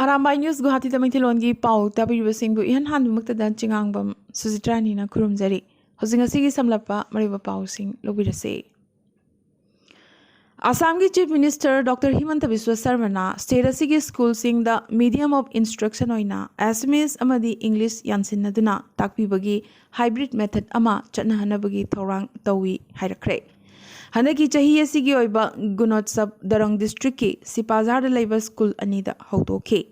Arambai News Guwahati Tamangtilongi Pau Tabiribasingbu Ihan Handumaktada Chingangbam Suzitrani Kurumjari Hosing Asigi Samlapa Mariba Pausing Lobirase Assam's Chief Minister Dr. Himanta Biswa Sarmana State Asigi School sing the medium of instruction oina Assamese Amadi English Yansinaduna Takpibagi hybrid method ama Chatnahanabagi Torang Tawi Hairakre Hanaki Chahi Asigi Oiba Gunotsab Darang District ki Sipazar Labor School Anida Hautoke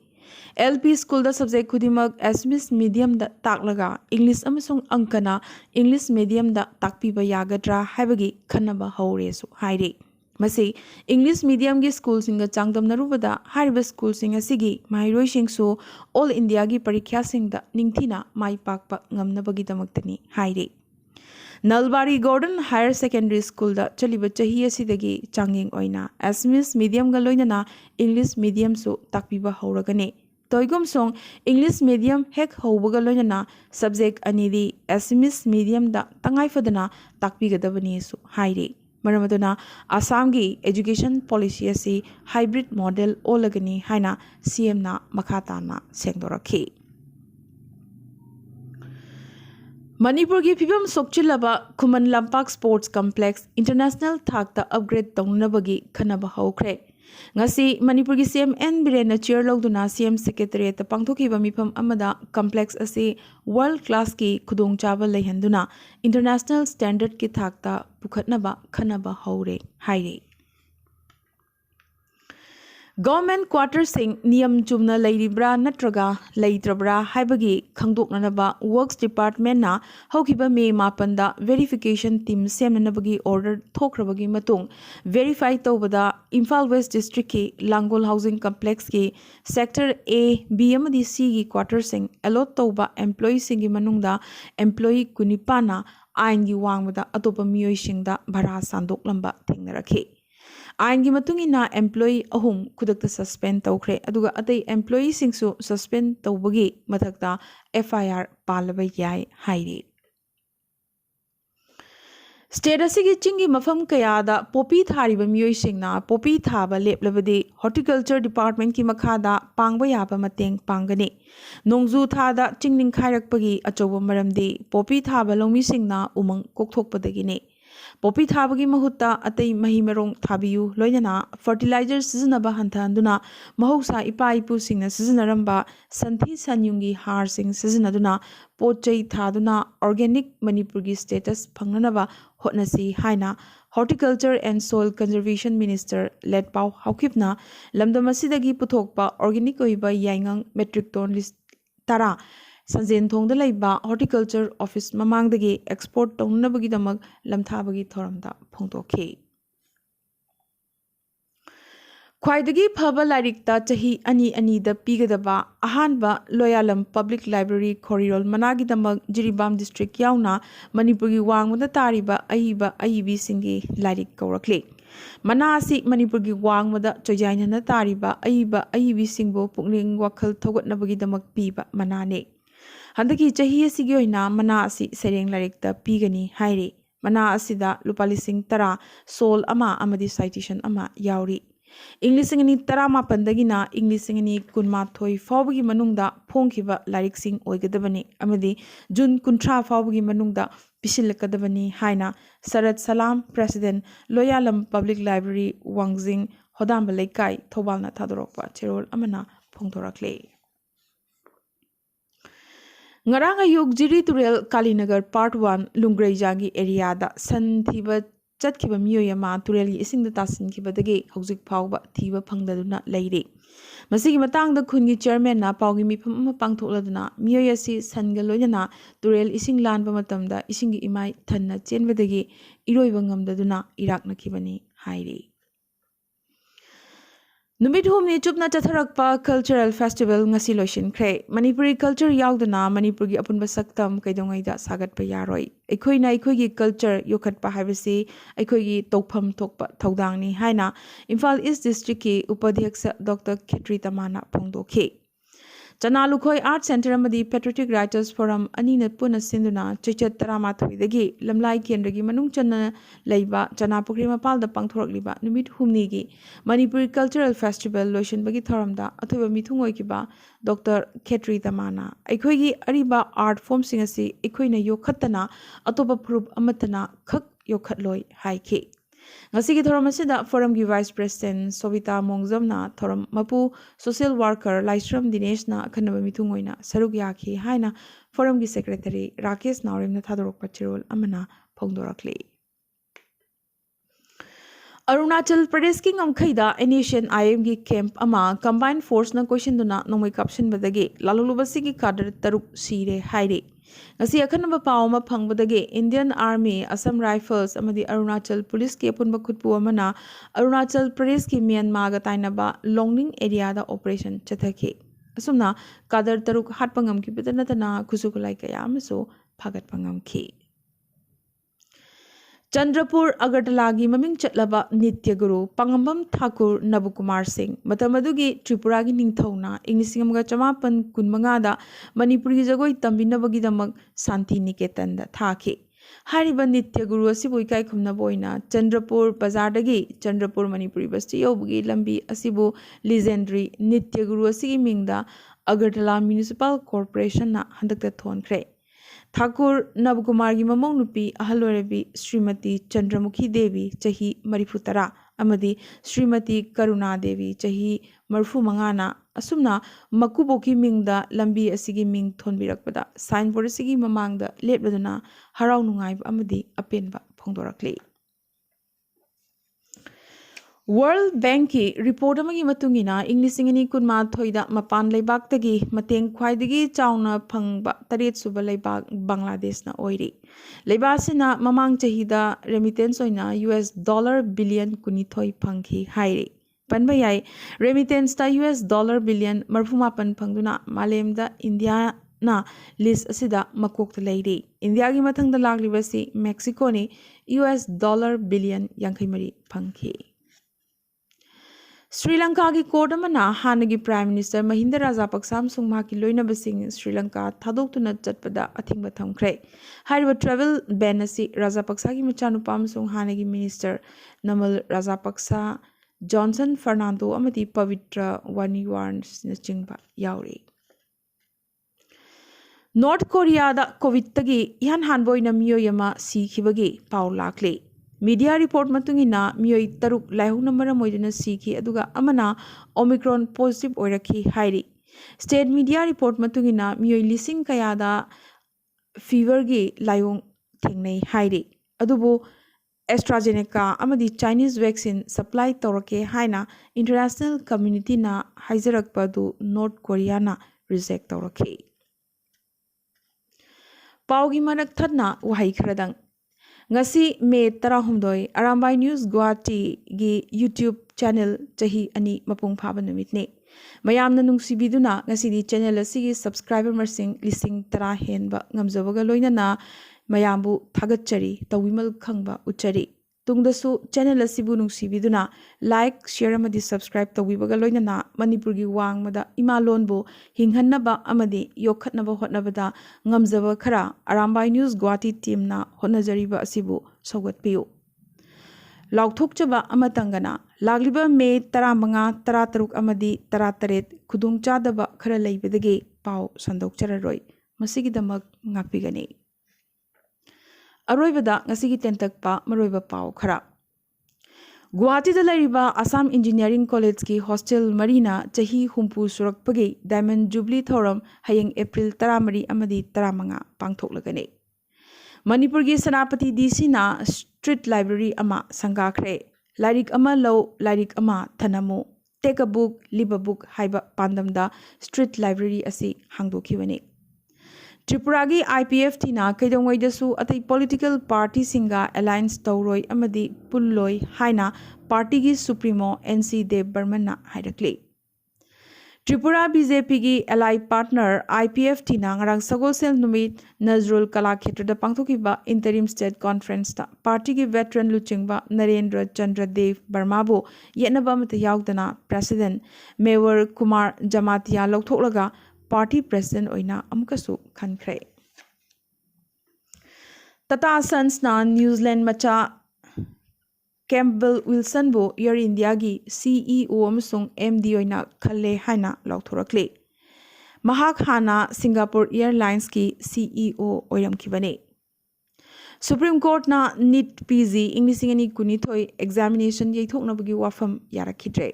LP School da subject Kudimak Assamese medium da taklaga English amasung Ankana English medium da takpiba yagadra Habagi Kanaba Hauresu Haire Masi English medium gi school singa changdam narubada hariba school singa sigi mairoi singsu all India gi parikya singda ningthina mai pakpa ngamnabagi damaktani haire Nalbari Gordon Higher Secondary School da chaliba chahi asidagi changing oina Assamese medium ga loinana English medium su takpiba hauragane Toigum song English medium hek haubaga loinana subject anidi Assamese medium da tangai fadana takpigadabani su haire Maramaduna Assam's education policy asi hybrid model olagani haina CM na makatana sengdorake Manipur gi phibam sokchilaba Khuman Lampak Sports Complex International Thakta upgrade tongnabagi khanaba haukhre ngasi Manipur gi CM N Birena chair logduna CM secretariat pangthokiba mifam amada complex asi world class ki khudong chaba leihanduna international standard ki thakta pukhatnaba khanaba haure haire Government quarters sing niyam chumna leiribra natraga leitrabra haibagi khangdoknanaba works department na haukiba me mapanda verification team semnanabagi order thokrabagi matung verify tawbada Imphal West district ki Langol housing complex ki sector A B amadi C gi quarters sing allot tawba employee singi manungda employee kunipana ain gi wangmada atopa miyoi singda bhara sandok lamba thengnarakhe Aingi matungina employee ahum kudakta suspend tawkhre aduga atai employee singsu suspend tawbagi mathakta FIR palaba yai haire State asigi chingi mafam kayada popi thariba miyoi singna popi thaba leplabadi horticulture department ki makhada pangba yaba mateng pangane nongzu thada chingning khairakpagi achoba maramdi popi thaba longmi singna umang kokthokpadagine Popi thabagi mahutta atai mahi merong thabiyu loinana fertilizer sizinaba hanthanduna mahausa ipa ipu singna sizinaramba santhi sanyungi har sing sizinaduna pochai thaduna organic Manipur gi status phangnanaba hotnasi haina Horticulture and Soil Conservation Minister led pau haukipna lamdamasidagi puthokpa organic oiba yaingang metric ton list tara Sanjen Thongda Laiba Horticulture Office Mamangdagi export Tongnabagi Damag Lamthabagi Thoramda Pongtoke. Kwaidagi Phaba Larikta Chahi Ani the Pigadaba Ahanba Loyalam Public Library Corridor Managi Damag Jiribam District Yauna Manipurgi Wangmada Tariba Aiba Aibi Singi Larik Kaurakle. Manasi Manipurgi Wangmada Chojaina Tariba Aiba Aibi Singbo Pukning Wakal Togot Nabagi Damak Piba Manane. Handaki chahi asigi oina mana asi sereng larikta pigani haire mana asida lupalising tara sol ama amadi citation ama yauri English ngani tara ma pandagina English ngani kunma thoi fawgi manungda phongkiba larik sing oigadabani amadi June kuntra fawgi manungda pisilakadabani haina Sarat Salam President Loyalam Public Library Wangjing Hodamba Laikai Thobalna Thadorokpa Cherol amana phongdorakle Ngaranga Yug Jiri Turel Kalinagar Part 1 Lungrejagi area da San Thiba Chatkiba Myoyama Tureli ising the Tasin Kibadagi Hozik Pauba Thiba Pangdaduna Lady. Masigi Matang the Kungi chairman na Paugi Mipam Pangtoladana Myoyasi Sangaloyana Turel ising land Bamatamda Isingi Imai Tanna Chenvadagi Iroivangam Daduna Iraq Nakibani Hairi. Numit humni chupna chatharakpa cultural festival ngasi loishin kre Manipuri culture yaudana Manipurgi apunba saktam kaidongaida sagatpa yaroi eikhoina eikhoigi culture yokhatpa haibasi eikhoigi tokpham thokpa thodangni haina Imphal East district ki upadhyaksa Dr. Khetri Tamana phongdokhe Chanalukhoi Art Center amadi Patriotic Writers Forum anina puna sinduna chichat taramathoidagi lamlai kendrigi manung channa leiba chanapukri mapalda pangthorokliba numit humnigi Manipuri Cultural Festival loisinbagi thoramda athoiba mithung oikiba Dr. Khetri Tamana aikhoigi ariba art form singasi aikhoina yokhattana atoba prup amatana khak yokhatloi haiki Ngasigi thoram asida forum gi vice president Sobita Mongjamna thoram mapu social worker Laisram Dinesh na khanaba mithung oina saruk yakhi haina forum gi secretary Rakesh Naurim na thadorok pachirol amana phongdorakli Arunachal Pradesh ki ngamkhaida Asian IM gi camp ama combined force na question duna nomai caption badagi lalulubasi gi kadar taruk sire haire ngasi akhanaba pawma phangbadagi Indian Army Assam Rifles amadi Arunachal Police ke punba khutpu amana Arunachal Pradesh ki Myanmar ga tainaba Longning area da operation chathaki asumna kadar taruk hatpangam ki betanatana khusukulai kaya amaso phagat pangam ki Chandrapur Agartalagi maming chatlaba Nitya Guru Pangambam Thakur Nabukumar Singh Matamadugi Tripuragi Ningthauna Ingnisingamga Chamapan Kunmangada Manipuri Jagoi Tambinabagi Damak Santi Niketan da Thaki Hariba Nitya Guru Asibu Ikai Khumna Boina Chandrapur Bazardagi Chandrapur Manipuri Basti Yobugi Lambi Asibu Legendary Nitya Guru Asigi Mingda Agartala Municipal Corporation na Handakta Thonkre Thakur Nabkumar gi mamong nupi ahalorebi Srimati Chandramukhi Devi chahi marifutara amadi Srimati Karuna Devi chahi marfu mangana asumna makuboki mingda lambi asigi ming thonbirakpada signboard asigi mamangda lepladuna harau nungai amadi apenba phongdorakli World Bank ki report amagi matungina Englishingani kunma thoida mapan leibaktagi mateng khwaidagi chauna phangba taret suba leibak Bangladesh na oiri leibasina mamang chahida remittance oina US dollar billion kuni thoi phangki hairi panba yai remittance ta US dollar billion marfumapan phangduna malemda India na list asida makokta leiri India gi mathangda laglibasi Mexico ni US dollar billion yankaimari phangki Sri Lanka ki court amana hanagi Prime Minister Mahinda Rajapaksa amsung mahaki loinabasing Sri Lanka thadokuna chatpada athingba thamkhre hariba travel ban asi Rajapaksa gi machanupa amsung hanagi Minister Namal Rajapaksa Johnson Fernando amati Pavitra Waniwarn na chingba yauri North Korea da COVID tagi yan hanboina miyoyama si khibagi paw lakle Media report matungina miyoi taruk laihuna maramoiduna siki aduga amana Omicron positive oiraki hairi State media report matungina miyoi lising kayada fever gi layong thengnei hairi adubu AstraZeneca amadi Chinese vaccine supply torake haina international community na haijarakpadu North Korea na reject torake Paugi manak thadna wahai khradang Ngasi May 16 Arambai News Guwahati gi YouTube channel chahi ani mapung phaba numitne mayamna nungsibiduna ngasi di channel asigi subscriber masing lising tara henba ngamjabaga loinana mayambu thagatchari tawimal khangba uchari tungdasu channel asibu nungsibiduna like share amadi subscribe tawibaga loinana Manipur gi wangmada imalonbu hinghanaba amadi yokhatnaba hotnabada ngamjaba khara Arambai News Guwahati team na hotnajariba asibu saugatpiyu Laukthokchaba amatangana lagliba May 15 13 amadi 13 khudungchadaba khara leibadagi pau sandokchararoi masigidamak ngakpigani Aroibada ngasigi tentakpa maroiba pau khara Guwahati da lariba Assam Engineering College ki hostel marina chahi humpu surakpagi Diamond Jubilee thoram hayeng April 13 amadi 15 pangthoklagani Manipur gi Sanapati DC na street library ama sangakhre Larik ama low larik ama thanamu take a book live a book haiba pandamda street library asi hangdokhiwani Tripuragi IPF tina kaidongwaidasu atai political party singa alliance tawroi amadi pulloi haina party gi supremo NC Dev Burman na hairakli Tripura BJP gi ally partner IPF tina ngarang sagosel numit Nazrul Kala Khetra da pangthokiba interim state conference ta party gi veteran luchingba Narendra Chandra Dev Burma bo yenaba mata yaudana president Mayor Kumar Jamatia lokthoklaga party president oina amkasu khankhre. Tata Sons na New Zealand macha Campbell Wilson bo Air India gi CEO amasung MD oina khalle haina lauthorakle. Mahak hana Singapore Airlines ki CEO oiramkhibane. Supreme Court na NEET PG English ingani kunithoi examination yaithoknabagi wafam yarakhidre.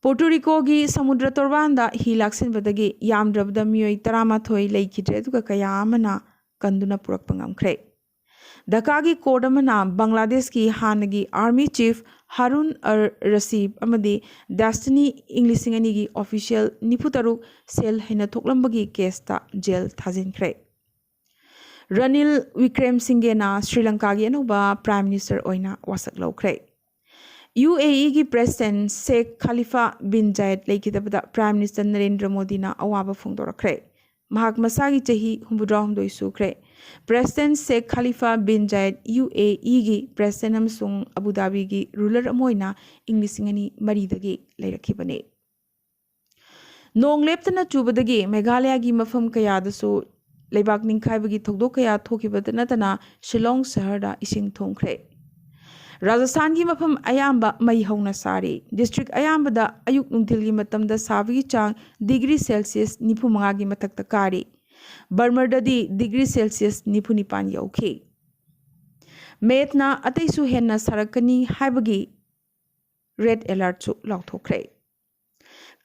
Puerto Rico gi samudra torbanda hi laksinbadagi yamdrabda miyoi taramathoi leikidre duka kaya amana kanduna purakpa ngamkhre. Dhaka gi court amana Bangladesh ki hanagi Army Chief Harun Rasib amadi Destiny English ingani gi official niputaruk sel hena thoklambagi case ta jail thajinkre. Ranil Wickremesinghe na Sri Lanka gi anuba Prime Minister oina wasak laukre. UAE gi President Sheikh Khalifa bin Zayed leikidabada Prime Minister Narendra Modi na awaba phongdorakre. Mahak masagi chahi humbudrahumdoi sukre. President Sheikh Khalifa bin Zayed UAE gi President amsung Abu Dhabi gi ruler amoina inglisingani maridagi leirakhibane. Nong leptana chubadagi Meghalaya gi mafam kayadasu leibak ningkhaibagi thokdok kaya thokibada natana Shillong Saharda ising thongkhre. Rajasthan gi mafam ayamba mai hauna sari. District ayambada ayuk nungthil gi matamda sabagi chang degree Celsius nipu manga gi mathakta kari. Burmardadi degree Celsius nipu nipan yauke. Metna ataisu henna sarakani haibagi red alert su lauthokre.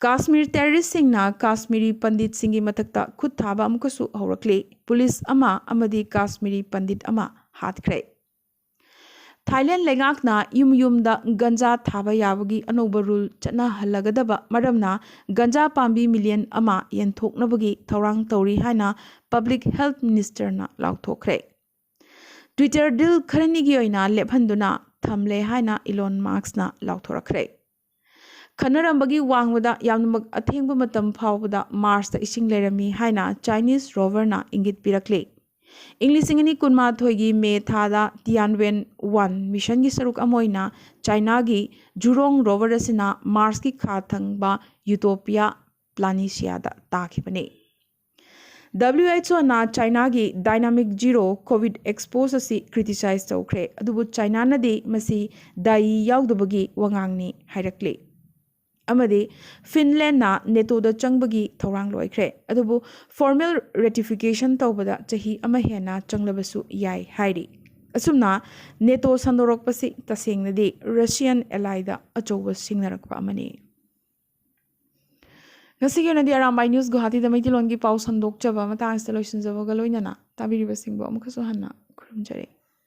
Kashmir terrorist singna Kashmiri pandit singi mathakta khut thaba amkasu haurakle. Police ama amadi Kashmiri pandit ama hatkre. Thailand lengakna yum-yumda ganja thaba yabagi anoba rule chana halagadaba maramna ganja pambi million ama yenthoknabagi thorang tauri haina Public Health Minister na lauthokre. Twitter deal kharanigi oina lephanduna thamle haina Elon Musk na lauthorakre. Khanarambagi wangwada yamnamak athengba matam phawbada Mars ta ising lerami haina Chinese rover na ingit pirakle. English ingani kunma thoigi me thada Tianwen 1 mission gi saruk amoina China gi Jurong rover asina Mars ki kha thangba Utopia Planitia da takhibane. WHO na China gi dynamic zero COVID expose asi criticize tawkre adubu China na de masi dai yaudabagi wangangni hairakle. Amadi Finland na NATO da changbagi thorang loikre adubu formal ratification tawbada chahi ama hena changlabasu yai hairi asumna NATO sandorokpasi tasengnadi Russian ally da achoba singnarakpa amani ngasigi nadi Arambai News Guwahati da maitilon gi pau sandokchaba matang installation jaba galoinana tabiriba singbo amkasu hanna khurumjare